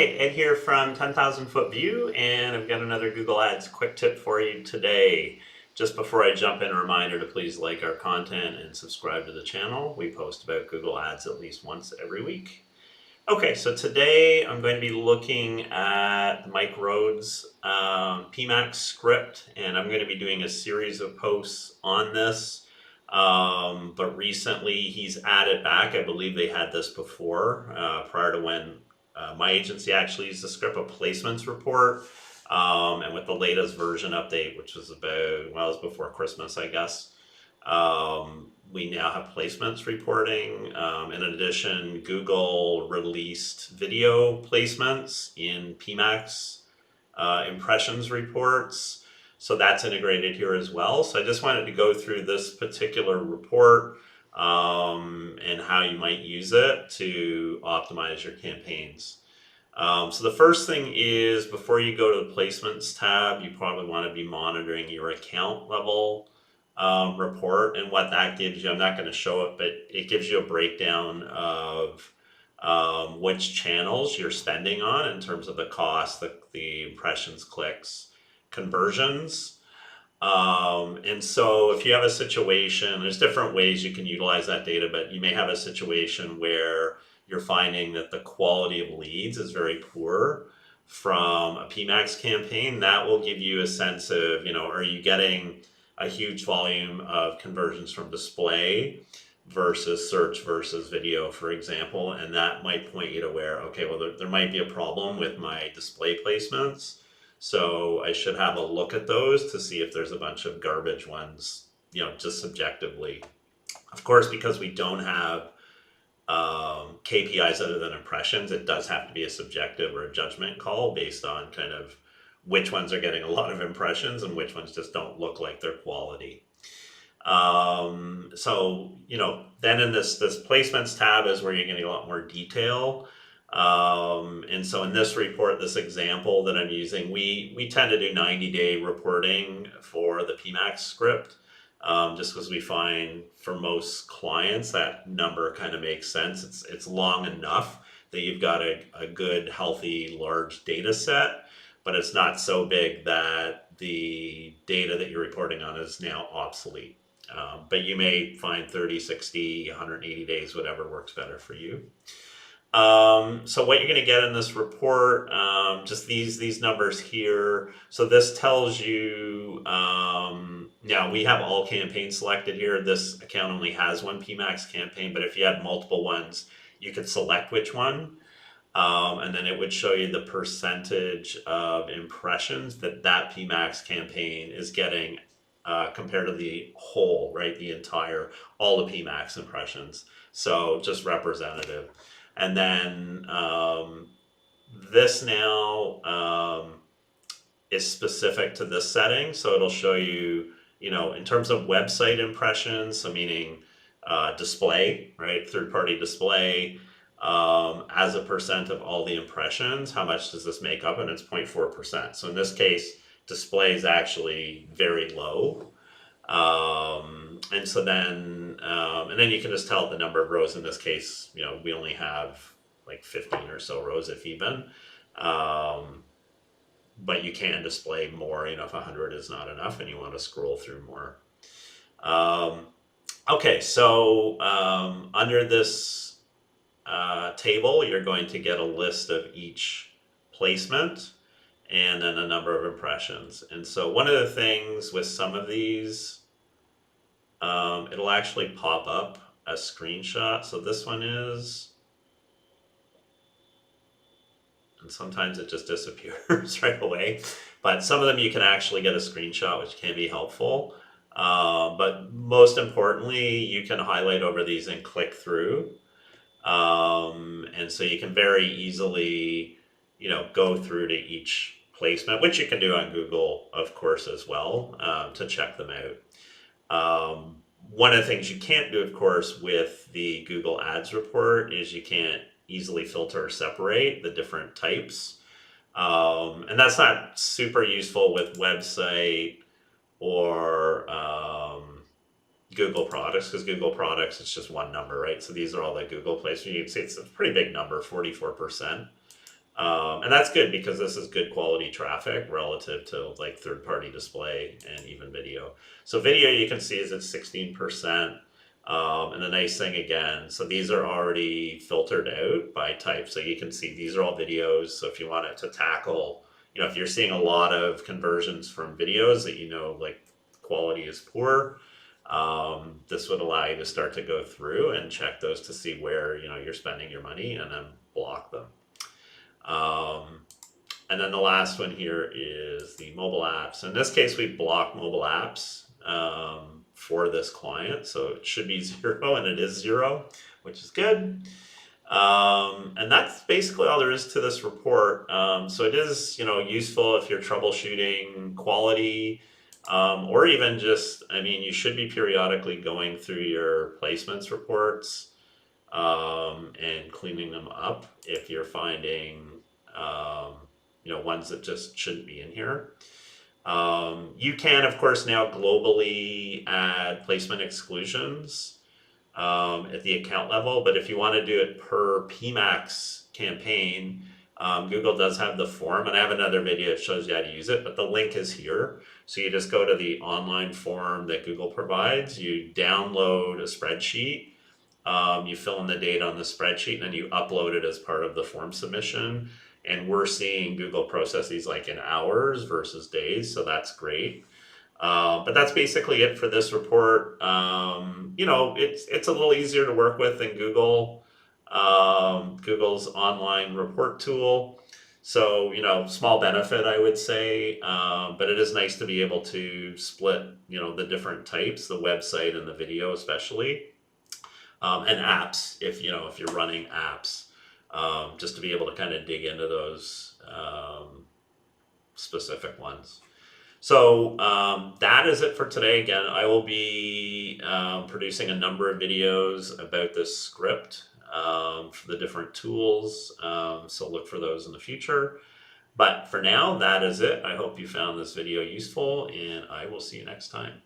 Hi, Ed here from 10,000 Foot View, and I've got another Google Ads quick tip for you today. Just before I jump in, a reminder to please like our content and subscribe to the channel. We post about Google Ads at least once every week. Okay, so today I'm going to be looking at the Mike Rhodes P-Max script, and I'm going to be doing a series of posts on this. But recently he's added back, I believe they had this before, prior to when my agency actually used the script, a placements report. And with the latest version update, which was about, well, it was before Christmas, I guess. We now have placements reporting. In addition, Google released video placements in PMax impressions reports. So that's integrated here as well. So I just wanted to go through this particular report and how you might use it to optimize your campaigns. So the first thing is, before you go to the placements tab, you probably want to be monitoring your account level report. And what that gives you, I'm not going to show it, but it gives you a breakdown of which channels you're spending on in terms of the cost, the impressions, clicks, conversions. And so if you have a situation, there's different ways you can utilize that data, but you may have a situation where you're finding that the quality of leads is very poor from a PMax campaign. That will give you a sense of, are you getting a huge volume of conversions from display versus search versus video, for example, and that might point you to where, okay, well, there might be a problem with my display placements. So I should have a look at those to see if there's a bunch of garbage ones, just subjectively. Of course, because we don't have KPIs other than impressions, it does have to be a subjective or a judgment call based on kind of which ones are getting a lot of impressions and which ones just don't look like they're quality. So, then in this placements tab is where you're getting a lot more detail. And so in this report, this example that I'm using, we tend to do 90-day reporting for the PMax script, just because we find for most clients that number kind of makes sense. It's long enough that you've got a good, healthy, large data set, but it's not so big that the data that you're reporting on is now obsolete. But you may find 30, 60, 180 days, whatever works better for you. So what you're going to get in this report, just these numbers here. So this tells you, now we have all campaigns selected here. This account only has one PMax campaign, but if you had multiple ones, you could select which one. And then it would show you the percentage of impressions that PMax campaign is getting compared to the whole, right? All the PMax impressions. So just representative. And then this now is specific to this setting. So it'll show you, in terms of website impressions, so meaning display, right? Third-party display, as a percent of all the impressions, how much does this make up? And it's 0.4%. So in this case, display is actually very low. And so then, and then you can just tell the number of rows. In this case, we only have like 15 or so rows, if even. But you can display more, if 100 is not enough and you want to scroll through more. Okay, so under this table, you're going to get a list of each placement and then a number of impressions. And so one of the things with some of these, it'll actually pop up a screenshot. So this one is, and sometimes it just disappears right away. But some of them you can actually get a screenshot, which can be helpful. But most importantly, you can highlight over these and click through. And so you can very easily, go through to each placement, which you can do on Google, of course, as well, to check them out. One of the things you can't do, of course, with the Google Ads report is you can't easily filter or separate the different types. And that's not super useful with website or Google products, because Google products, it's just one number, right? So these are all the Google placements. You can see it's a pretty big number, 44%. And that's good because this is good quality traffic relative to like third-party display and even video. So video you can see is at 16%. And the nice thing again, so these are already filtered out by type. So you can see these are all videos. So if you want it to tackle, if you're seeing a lot of conversions from videos that like quality is poor, this would allow you to start to go through and check those to see where you're spending your money and then block them. And then the last one here is the mobile apps. In this case, we block mobile apps for this client. So it should be 0 and it is 0, which is good. And that's basically all there is to this report. So it is, useful if you're troubleshooting quality, or even just, you should be periodically going through your placements reports, and cleaning them up if you're finding, ones that just shouldn't be in here. You can, of course, now globally add placement exclusions at the account level, but if you want to do it per P-Max campaign, Google does have the form, and I have another video that shows you how to use it, but the link is here. So you just go to the online form that Google provides, you download a spreadsheet, you fill in the data on the spreadsheet, and then you upload it as part of the form submission. And we're seeing Google process these like in hours versus days, so that's great. But that's basically it for this report. It's a little easier to work with than Google's online report tool. So, small benefit, I would say, but it is nice to be able to split, the different types, the website and the video especially, and apps, if you're running apps, just to be able to kind of dig into those specific ones. So that is it for today. Again, I will be producing a number of videos about this script for the different tools. So look for those in the future. But for now, that is it. I hope you found this video useful, and I will see you next time.